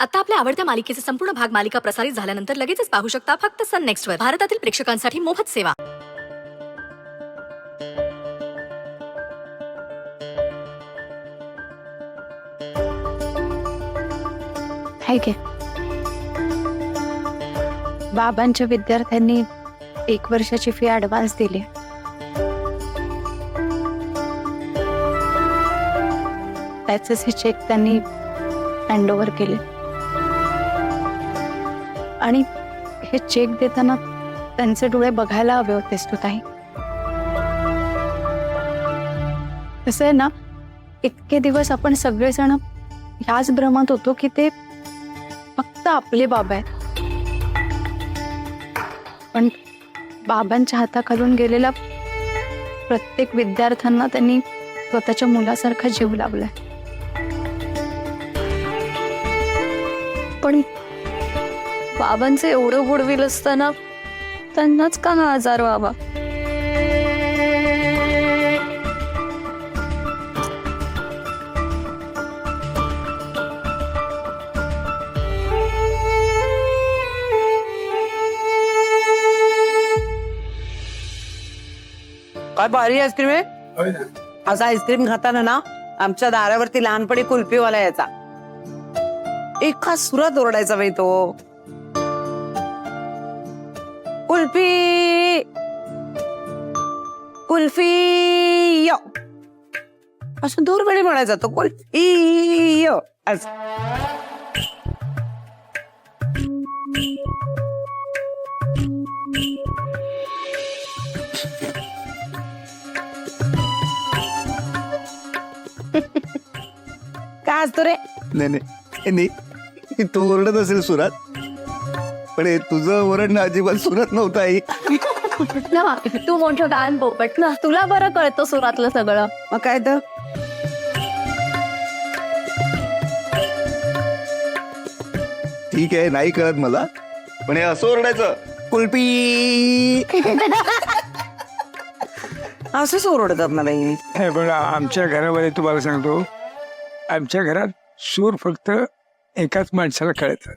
आता आपल्या आवडत्या मालिकेचे संपूर्ण भाग मालिका प्रसारित झाल्यानंतर लगेचच पाहू शकता फक्त सन नेक्स्ट वर. भारतातील प्रेक्षकांसाठी मोफत सेवा. बाबांच्या विद्यार्थ्यांनी 1 वर्षाची फी ऍडव्हान्स दिली. त्याचेच हे चेक त्यांनी हँडओव्हर केले आणि हे चेक देताना त्यांचे डोळे बघायला हवे होतेस तू ताई. कसं आहे ना, इतके दिवस आपण सगळेजण ह्याच भ्रमात होतो की ते फक्त आपले बाबा आहेत, पण बाबांच्या हाताखालून गेलेल्या प्रत्येक विद्यार्थ्यांना त्यांनी स्वतःच्या मुलासारखा जीव लावलाय. पण बाबांचं एवढं गुडविल असताना त्यांनाच का हा आजार व्हावा? काय भारी आईस्क्रीम आहे. असा आईस्क्रीम खाताना ना आमच्या दारावरती लहानपणी कुल्फीवाला यायचा. एका सुरात ओरडायचा बाई तो, कुल्फी कुल्फी यो, असं दूरवेळी म्हणायचा तो, कुल्फी यो असं. काय असतो रे? नाही तू ओरडत असेल सुरात, पण हे तुझं ओरडणं अजिबात सुरात नव्हतं आई. ना तू मोठं गाण पोपट ना, तुला बरं कळतं सुरातलं सगळं. मग काय तर ठीक आहे, नाही कळत मला, पण हे असं ओरडायचं, कुल्फी. असंच ओरडतात ना बाई. हे बघा, आमच्या घरामध्ये तुम्हाला सांगतो, आमच्या घरात सूर फक्त एकाच माणसाला कळतात.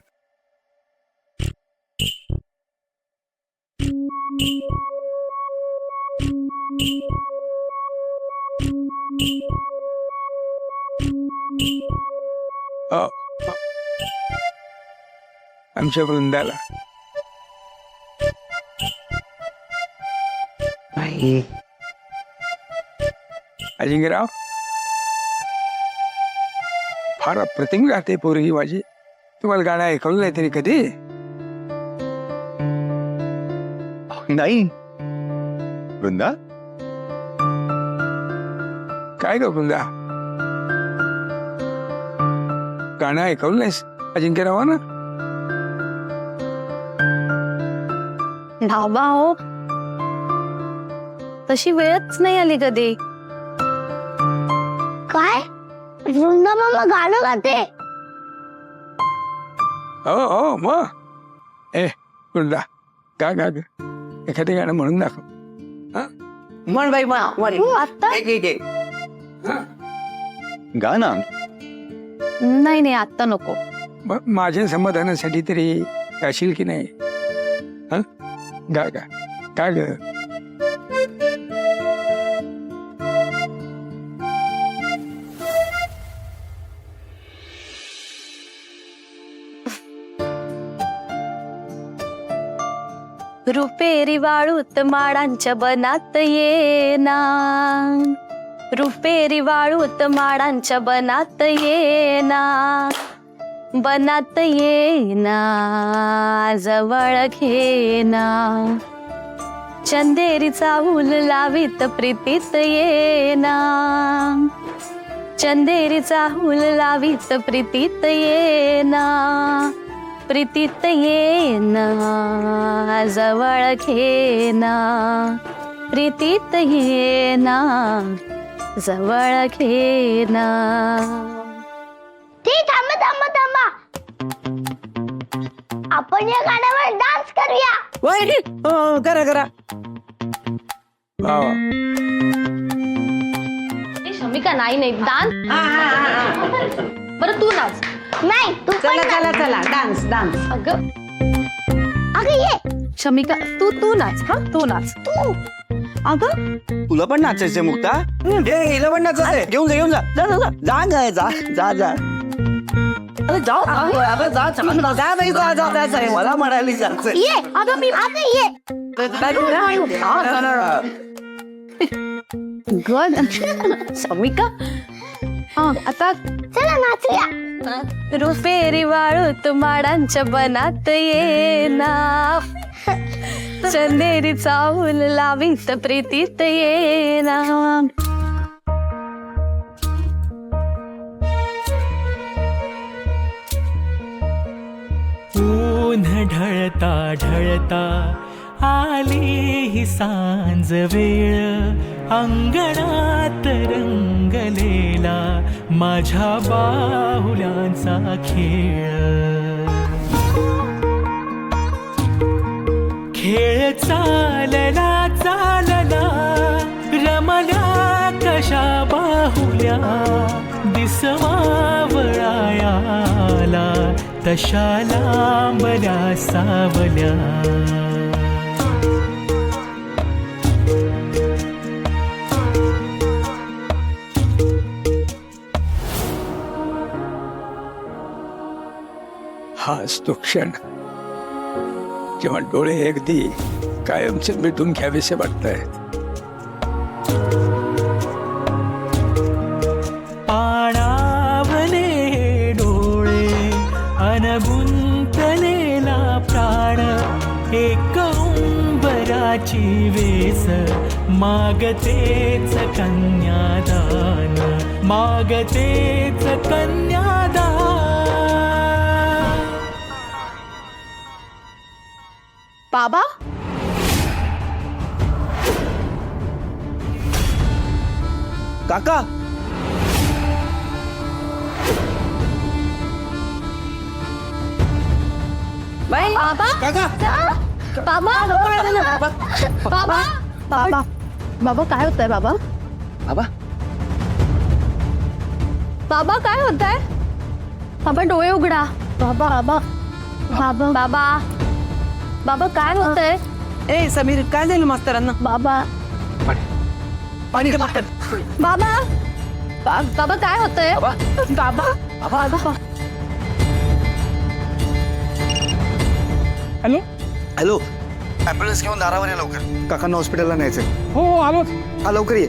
आमच्या वृंदाला. अजिंक्यराव, फार अप्रतिम गाते पोरगी माझी. तुम्हाला गाणं ऐकवलं नाही तरी कधी? नाही वृंदा, काय ग वृंदा, गाणं ऐकवलं नाहीस अजिंक्यरावांना? धाबा हो, तशी वेळच नाही आली कधी. काय वृंदा मामा गाणं गाते? हो हो मग. ए वृंदा, गा गा ग, एखादं गाणं म्हणून दाखव. म्हण बाई म्हण. आता गा ना. नाही नाही, आता नको. मग माझ्या समाधानासाठी तरी गाशील की नाही? हा, गा गा, का ग? रुपेरी वाळूत माडांच्या बनात येना, रुपेरी वाळूत माडांच्या बनात येना, बनात येना, जवळ घेना, चंदेरीचा उल लावीत प्रीतीत येना, चंदेरीचा उल लावीत प्रीतीत येना, प्रीतीत येना, जवळ घेना, प्रीतीत येना, जवळ घेना. ते थांबा थांबा थांबा, आपण या गाण्यावर डान्स करूया. करा करा. वा वा. शमिका नाही नाही, डान्स. बरं तू नाच. नाही तू पण चला नाच. चला चला डान्स डान्स. अगं अगं ये शमिका तू नाच हा तू नाच. तू अगं तुला पण नाचायचंय मुक्ता हिला पण नाचायचंय घेऊन जा घेऊन जा जा जा जा जा जा जा जा अरे जाओ अरे जा जा बाई जा जा जा मला म्हणाली जायचंय ये अगं मी आता ये गड शमिका हा आता चला नाचूया. रुपेरी वाळूत माडांच्या बनात येना चंदेरी चावल लावीत प्रीतीत येना. ऊन ढळता ढळता आली ही सांज वेळ अंगणात रंगलेला माझ्या बाहुल्यांचा खेळ. खेळ चालला चालला रमल्या कशा बाहुल्या दिसवावळायाला तशा लांबल्या सावल्या. हाच तो क्षण जेव्हा डोळे अगदी कायमचे मिटून घ्यावेसे वाटतायत. पाणावले डोळे अनगुंतलेला प्राण एक उंबराची वेस मागतेच कन्यादान मागतेच कन्यादान. बाबा काका बाबा काका बाबा बाबा बाबा बाबा काय होतंय बाबा बाबा बाबा काय होतंय बाबा डोळे उघडा बाबा बाबा बाबा बाबा बाबा काय होतंय ए समीर काय झालं मास्तरांना? बाबा पाणी बाबा बाबा काय होतंय बाबा बाबा हॅलो हॅलो ऍम्ब्युलन्स घेऊन दारावर ये लवकर काकांना हॉस्पिटलला न्यायचंय. हो आलो. हा लवकर ये.